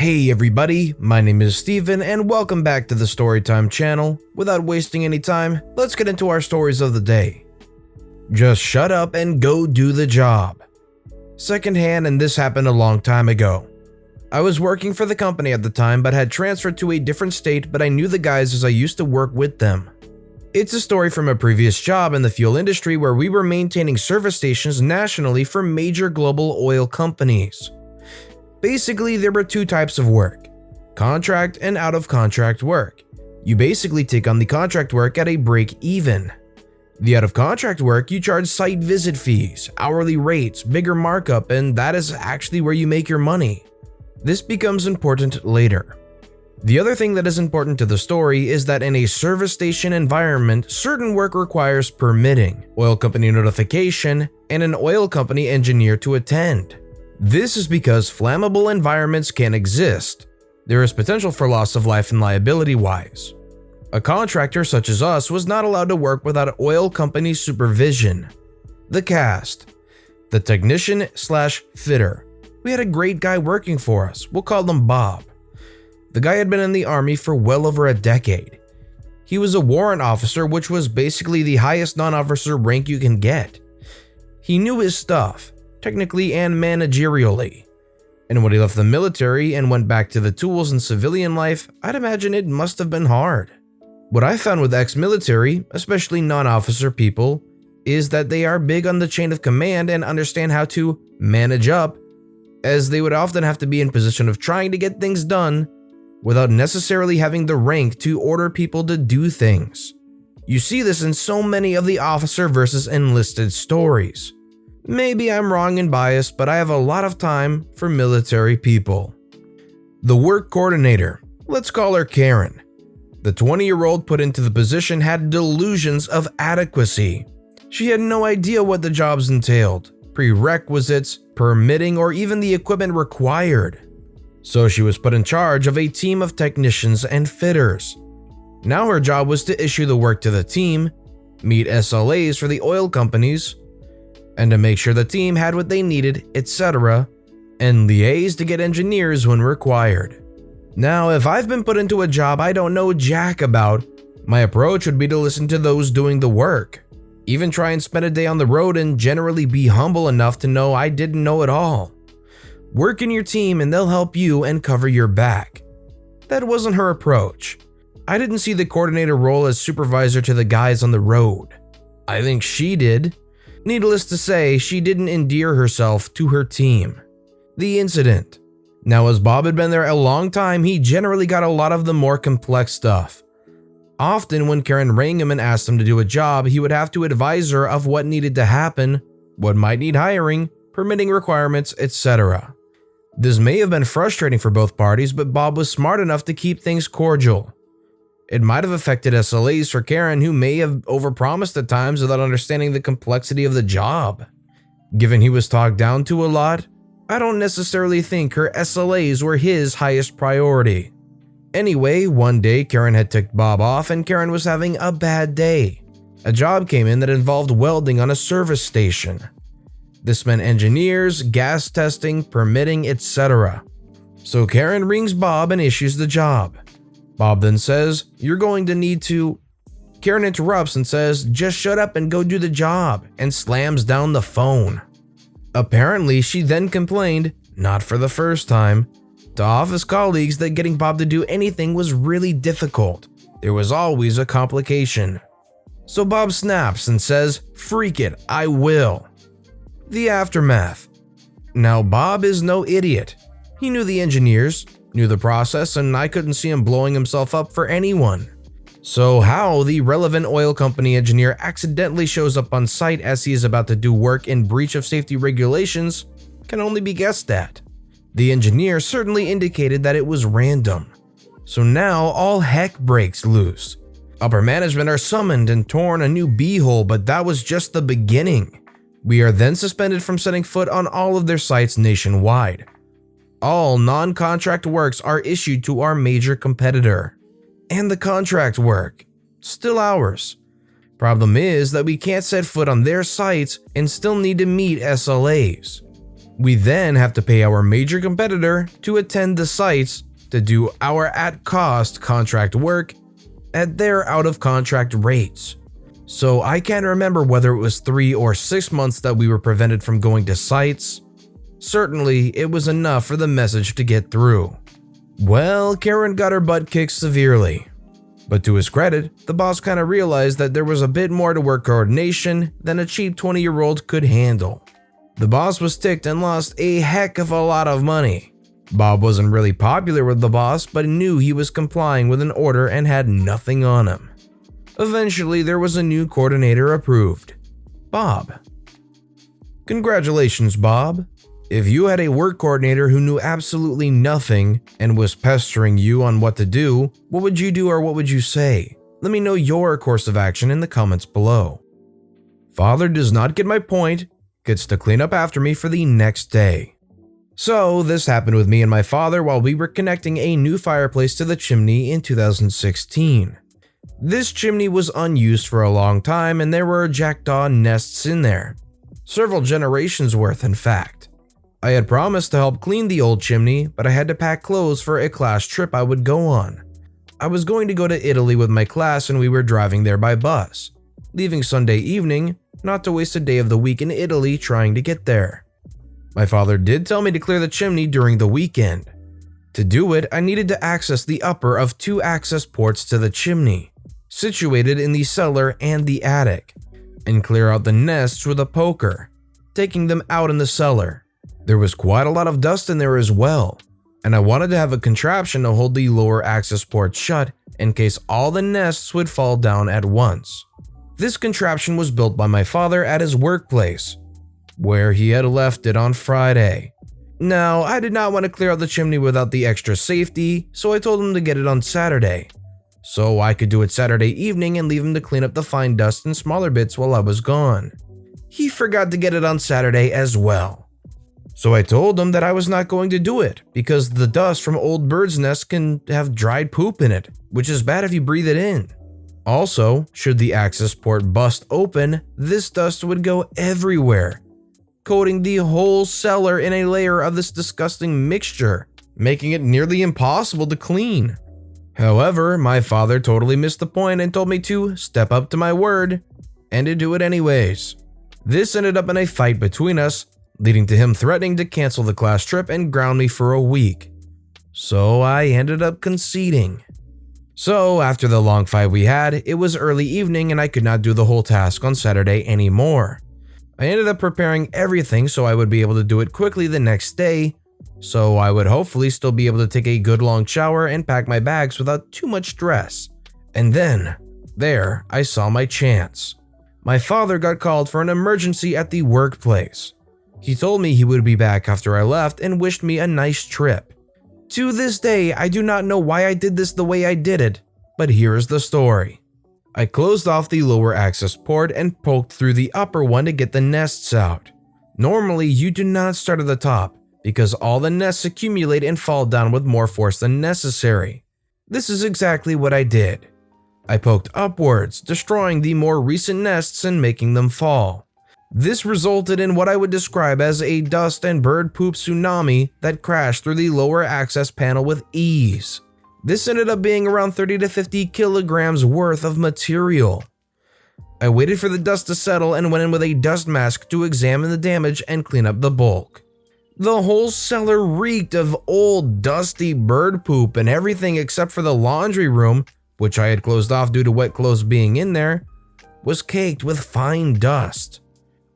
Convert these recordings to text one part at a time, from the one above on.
Hey everybody, my name is Steven and welcome back to the Storytime channel. Without wasting any time, let's get into our stories of the day. Just shut up and go do the job. Secondhand, and this happened a long time ago. I was working for the company at the time but had transferred to a different state, but I knew the guys as I used to work with them. It's a story from a previous job in the fuel industry where we were maintaining service stations nationally for major global oil companies. Basically, there were two types of work, contract and out of contract work. You basically take on the contract work at a break even. The out of contract work, you charge site visit fees, hourly rates, bigger markup, and that is actually where you make your money. This becomes important later. The other thing that is important to the story is that in a service station environment, certain work requires permitting, oil company notification, and an oil company engineer to attend. This is because flammable environments can exist. There is potential for loss of life and liability wise. A contractor such as us was not allowed to work without oil company supervision. The cast. The technician/fitter. We had a great guy working for us, we'll call him Bob. The guy had been in the army for well over a decade. He was a warrant officer, which was basically the highest non-officer rank you can get. He knew his stuff, technically and managerially. And when he left the military and went back to the tools in civilian life, I'd imagine it must have been hard. What I found with ex-military, especially non-officer people, is that they are big on the chain of command and understand how to manage up, as they would often have to be in position of trying to get things done without necessarily having the rank to order people to do things. You see this in so many of the officer versus enlisted stories. Maybe I'm wrong and biased, but I have a lot of time for military people. The work coordinator, let's call her Karen. The 20-year-old put into the position had delusions of adequacy. She had no idea what the jobs entailed, prerequisites, permitting, or even the equipment required. So she was put in charge of a team of technicians and fitters. Now her job was to issue the work to the team, meet SLAs for the oil companies, and to make sure the team had what they needed, etc., and liaise to get engineers when required. Now, if I've been put into a job I don't know jack about, my approach would be to listen to those doing the work. Even try and spend a day on the road and generally be humble enough to know I didn't know it all. Work in your team and they'll help you and cover your back. That wasn't her approach. I didn't see the coordinator role as supervisor to the guys on the road. I think she did. Needless to say, she didn't endear herself to her team. The incident. Now, as Bob had been there a long time, he generally got a lot of the more complex stuff. Often when Karen rang him and asked him to do a job, he would have to advise her of what needed to happen, what might need hiring, permitting requirements, etc. This may have been frustrating for both parties, but Bob was smart enough to keep things cordial. It might have affected SLAs for Karen, who may have overpromised at times without understanding the complexity of the job. Given he was talked down to a lot, I don't necessarily think her SLAs were his highest priority. Anyway, one day Karen had ticked Bob off and Karen was having a bad day. A job came in that involved welding on a service station. This meant engineers, gas testing, permitting, etc. So Karen rings Bob and issues the job. Bob then says, "You're going to need to..." Karen interrupts and says, "Just shut up and go do the job," and slams down the phone. Apparently, she then complained, not for the first time, to office colleagues that getting Bob to do anything was really difficult. There was always a complication. So Bob snaps and says, "Freak it, I will." The aftermath. Now, Bob is no idiot. He knew the engineers, knew the process, and I couldn't see him blowing himself up for anyone. So how the relevant oil company engineer accidentally shows up on site as he is about to do work in breach of safety regulations can only be guessed at. The engineer certainly indicated that it was random. So now all heck breaks loose. Upper management are summoned and torn a new beehole, but that was just the beginning. We are then suspended from setting foot on all of their sites nationwide. All non-contract works are issued to our major competitor. And the contract work, still ours. Problem is that we can't set foot on their sites and still need to meet SLAs. We then have to pay our major competitor to attend the sites to do our at-cost contract work at their out-of-contract rates. So I can't remember whether it was 3 or 6 months that we were prevented from going to sites. Certainly, it was enough for the message to get through. Well, Karen got her butt kicked severely. But to his credit, the boss kinda realized that there was a bit more to work coordination than a cheap 20-year-old could handle. The boss was ticked and lost a heck of a lot of money. Bob wasn't really popular with the boss, but knew he was complying with an order and had nothing on him. Eventually, there was a new coordinator approved. Bob. Congratulations, Bob. If you had a work coordinator who knew absolutely nothing and was pestering you on what to do, what would you do or what would you say? Let me know your course of action in the comments below. Father does not get my point, gets to clean up after me for the next day. So this happened with me and my father while we were connecting a new fireplace to the chimney in 2016. This chimney was unused for a long time and there were jackdaw nests in there. Several generations worth, in fact. I had promised to help clean the old chimney, but I had to pack clothes for a class trip I would go on. I was going to go to Italy with my class and we were driving there by bus, leaving Sunday evening, not to waste a day of the week in Italy trying to get there. My father did tell me to clear the chimney during the weekend. To do it, I needed to access the upper of 2 access ports to the chimney, situated in the cellar and the attic, and clear out the nests with a poker, taking them out in the cellar. There was quite a lot of dust in there as well, and I wanted to have a contraption to hold the lower access port shut in case all the nests would fall down at once. This contraption was built by my father at his workplace, where he had left it on Friday. Now, I did not want to clear out the chimney without the extra safety, so I told him to get it on Saturday, so I could do it Saturday evening and leave him to clean up the fine dust and smaller bits while I was gone. He forgot to get it on Saturday as well. So I told him that I was not going to do it because the dust from old birds' nests can have dried poop in it, which is bad if you breathe it in. Also, should the access port bust open, this dust would go everywhere, coating the whole cellar in a layer of this disgusting mixture, making it nearly impossible to clean. However, my father totally missed the point and told me to step up to my word and to do it anyways. This ended up in a fight between us, leading to him threatening to cancel the class trip and ground me for a week. So I ended up conceding. So after the long fight we had, it was early evening and I could not do the whole task on Saturday anymore. I ended up preparing everything so I would be able to do it quickly the next day, so I would hopefully still be able to take a good long shower and pack my bags without too much stress. And then, there, I saw my chance. My father got called for an emergency at the workplace. He told me he would be back after I left and wished me a nice trip. To this day, I do not know why I did this the way I did it, but here is the story. I closed off the lower access port and poked through the upper one to get the nests out. Normally, you do not start at the top because all the nests accumulate and fall down with more force than necessary. This is exactly what I did. I poked upwards, destroying the more recent nests and making them fall. This resulted in what I would describe as a dust and bird poop tsunami that crashed through the lower access panel with ease. This ended up being around 30 to 50 kilograms worth of material. I waited for the dust to settle and went in with a dust mask to examine the damage and clean up the bulk. The whole cellar reeked of old dusty bird poop and everything except for the laundry room, which I had closed off due to wet clothes being in there, was caked with fine dust.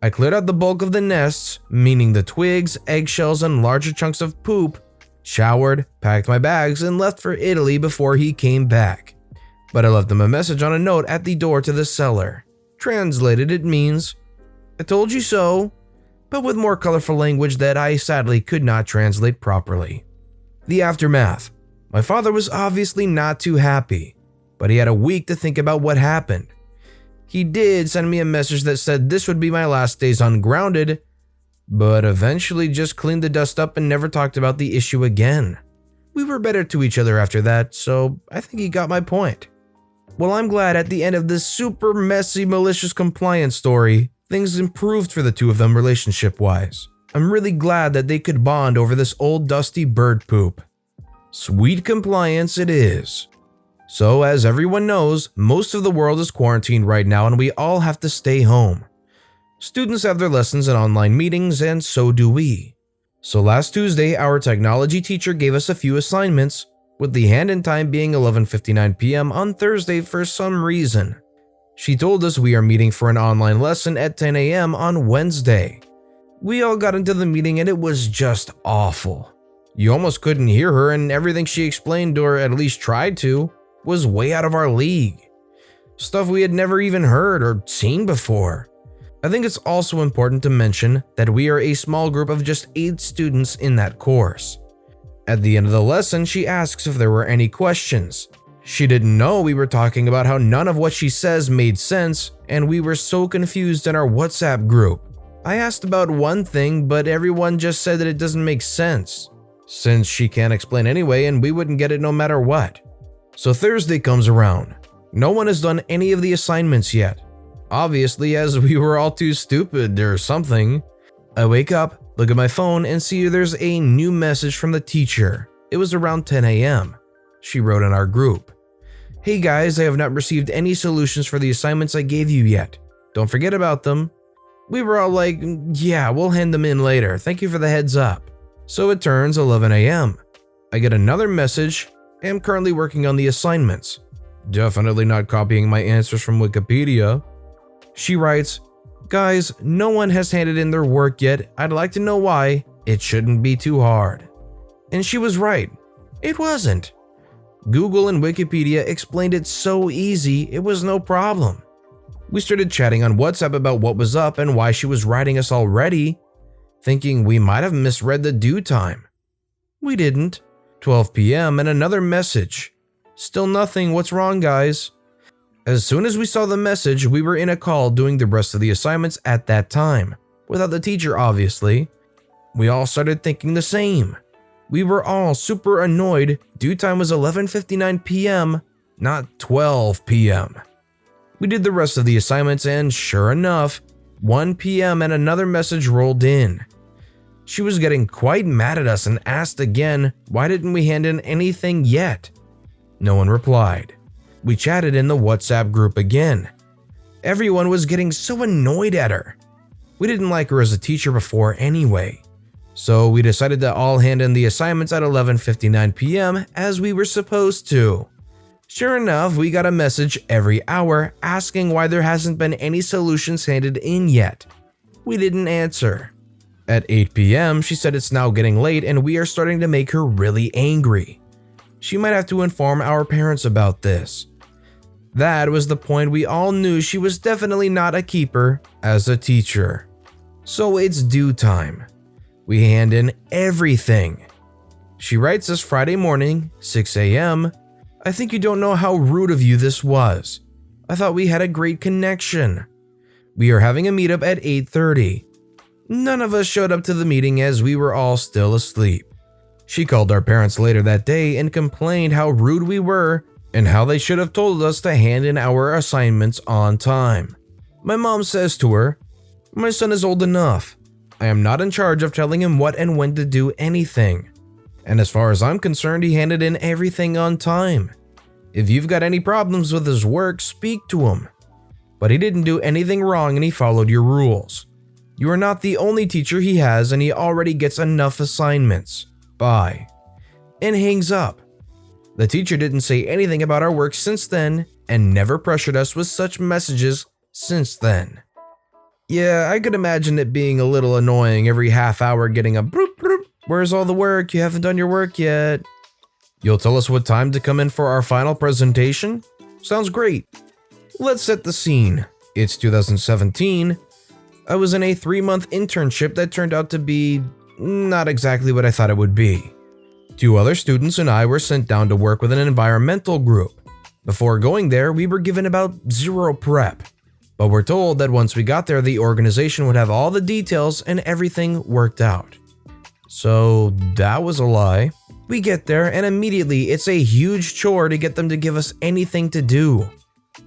I cleared out the bulk of the nests, meaning the twigs, eggshells, and larger chunks of poop, showered, packed my bags, and left for Italy before he came back. But I left him a message on a note at the door to the cellar. Translated, it means, "I told you so," but with more colorful language that I sadly could not translate properly. The aftermath. My father was obviously not too happy, but he had a week to think about what happened. He did send me a message that said this would be my last days ungrounded, but eventually just cleaned the dust up and never talked about the issue again. We were better to each other after that, so I think he got my point. Well, I'm glad at the end of this super messy malicious compliance story, things improved for the two of them relationship-wise. I'm really glad that they could bond over this old dusty bird poop. Sweet compliance it is. So as everyone knows, most of the world is quarantined right now and we all have to stay home. Students have their lessons in online meetings and so do we. So last Tuesday, our technology teacher gave us a few assignments, with the hand-in time being 11:59 p.m. on Thursday for some reason. She told us we are meeting for an online lesson at 10 a.m. on Wednesday. We all got into the meeting and it was just awful. You almost couldn't hear her and everything she explained, or at least tried to, was way out of our league. Stuff we had never even heard or seen before. I think it's also important to mention that we are a small group of just 8 students in that course. At the end of the lesson, she asks if there were any questions. She didn't know we were talking about how none of what she says made sense, and we were so confused in our WhatsApp group. I asked about one thing, but everyone just said that it doesn't make sense, since she can't explain anyway and we wouldn't get it no matter what. So Thursday comes around. No one has done any of the assignments yet. Obviously, as we were all too stupid or something. I wake up, look at my phone, and see there's a new message from the teacher. It was around 10 a.m. She wrote in our group, "Hey guys, I have not received any solutions for the assignments I gave you yet. Don't forget about them." We were all like, "Yeah, we'll hand them in later. Thank you for the heads up." So it turns 11 a.m. I get another message. I am currently working on the assignments. Definitely not copying my answers from Wikipedia. She writes, "Guys, no one has handed in their work yet. I'd like to know why. It shouldn't be too hard." And she was right. It wasn't. Google and Wikipedia explained it so easy, it was no problem. We started chatting on WhatsApp about what was up and why she was writing us already, thinking we might have misread the due time. We didn't. 12 p.m. and another message. "Still nothing, what's wrong, guys?" As soon as we saw the message, we were in a call doing the rest of the assignments at that time, without the teacher obviously. We all started thinking the same. We were all super annoyed. Due time was 11:59 p.m., not 12 p.m. We did the rest of the assignments and sure enough, 1 p.m. and another message rolled in. She was getting quite mad at us and asked again, why didn't we hand in anything yet? No one replied. We chatted in the WhatsApp group again. Everyone was getting so annoyed at her. We didn't like her as a teacher before anyway. So we decided to all hand in the assignments at 11:59 p.m. as we were supposed to. Sure enough, we got a message every hour asking why there hasn't been any solutions handed in yet. We didn't answer. At 8 p.m., she said it's now getting late and we are starting to make her really angry. She might have to inform our parents about this. That was the point we all knew she was definitely not a keeper as a teacher. So it's due time. We hand in everything. She writes us Friday morning, 6 a.m. "I think you don't know how rude of you this was. I thought we had a great connection. We are having a meetup at 8:30. None of us showed up to the meeting as we were all still asleep. She called our parents later that day and complained how rude we were and how they should have told us to hand in our assignments on time. My mom says to her, "My son is old enough. I am not in charge of telling him what and when to do anything. And as far as I'm concerned, he handed in everything on time. If you've got any problems with his work, speak to him. But he didn't do anything wrong and he followed your rules. You are not the only teacher he has and he already gets enough assignments. Bye." And hangs up. The teacher didn't say anything about our work since then and never pressured us with such messages since then. Yeah, I could imagine it being a little annoying every half hour getting a broop broop. "Where's all the work? You haven't done your work yet." "You'll tell us what time to come in for our final presentation?" Sounds great. Let's set the scene. It's 2017. I was in a 3-month internship that turned out to be not exactly what I thought it would be. 2 other students and I were sent down to work with an environmental group. Before going there, we were given about 0 prep. But we're told that once we got there, the organization would have all the details and everything worked out. So that was a lie. We get there and immediately it's a huge chore to get them to give us anything to do.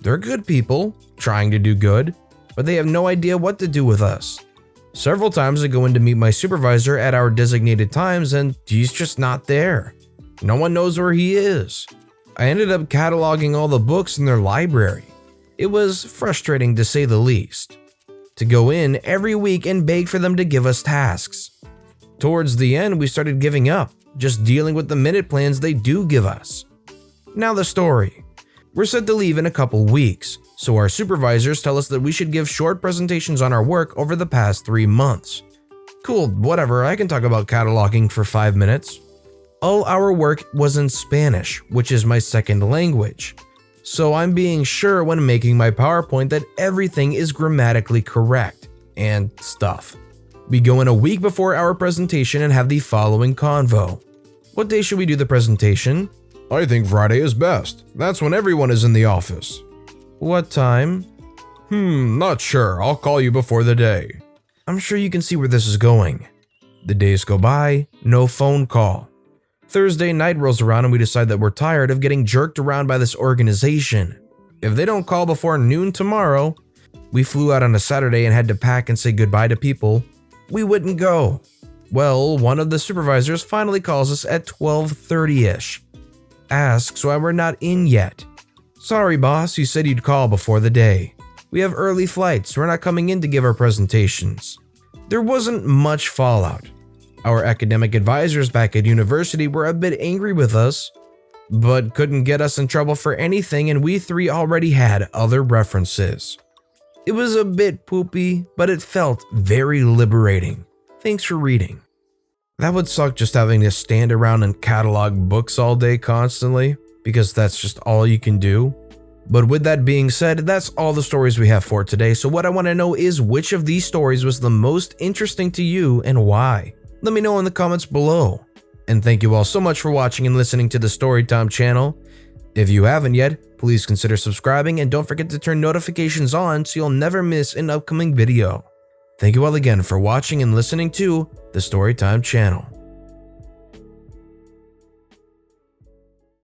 They're good people, trying to do good, but they have no idea what to do with us. Several times I go in to meet my supervisor at our designated times and he's just not there. No one knows where he is. I ended up cataloging all the books in their library. It was frustrating to say the least. To go in every week and beg for them to give us tasks. Towards the end, we started giving up, just dealing with the minute plans they do give us. Now the story. We're set to leave in a couple weeks, so our supervisors tell us that we should give short presentations on our work over the past 3 months. Cool, whatever, I can talk about cataloging for 5 minutes. All our work was in Spanish, which is my second language. So I'm being sure when making my PowerPoint that everything is grammatically correct and stuff. We go in a week before our presentation and have the following convo. What day should we do the presentation? I think Friday is best. That's when everyone is in the office. What time? Not sure. I'll call you before the day. I'm sure you can see where this is going. The days go by, no phone call. Thursday night rolls around and we decide that we're tired of getting jerked around by this organization. If they don't call before noon tomorrow, we flew out on a Saturday and had to pack and say goodbye to people. We wouldn't go. Well, one of the supervisors finally calls us at 12:30ish. Asks why we're not in yet. Sorry boss, you said you'd call before the day. We have early flights, we're not coming in to give our presentations. There wasn't much fallout. Our academic advisors back at university were a bit angry with us, but couldn't get us in trouble for anything and we 3 already had other references. It was a bit poopy, but it felt very liberating. Thanks for reading. That would suck just having to stand around and catalog books all day constantly, because that's just all you can do. But with that being said, that's all the stories we have for today, so what I want to know is which of these stories was the most interesting to you and why? Let me know in the comments below. And thank you all so much for watching and listening to the Storytime channel. If you haven't yet, please consider subscribing and don't forget to turn notifications on so you'll never miss an upcoming video. Thank you all again for watching and listening to the Storytime channel.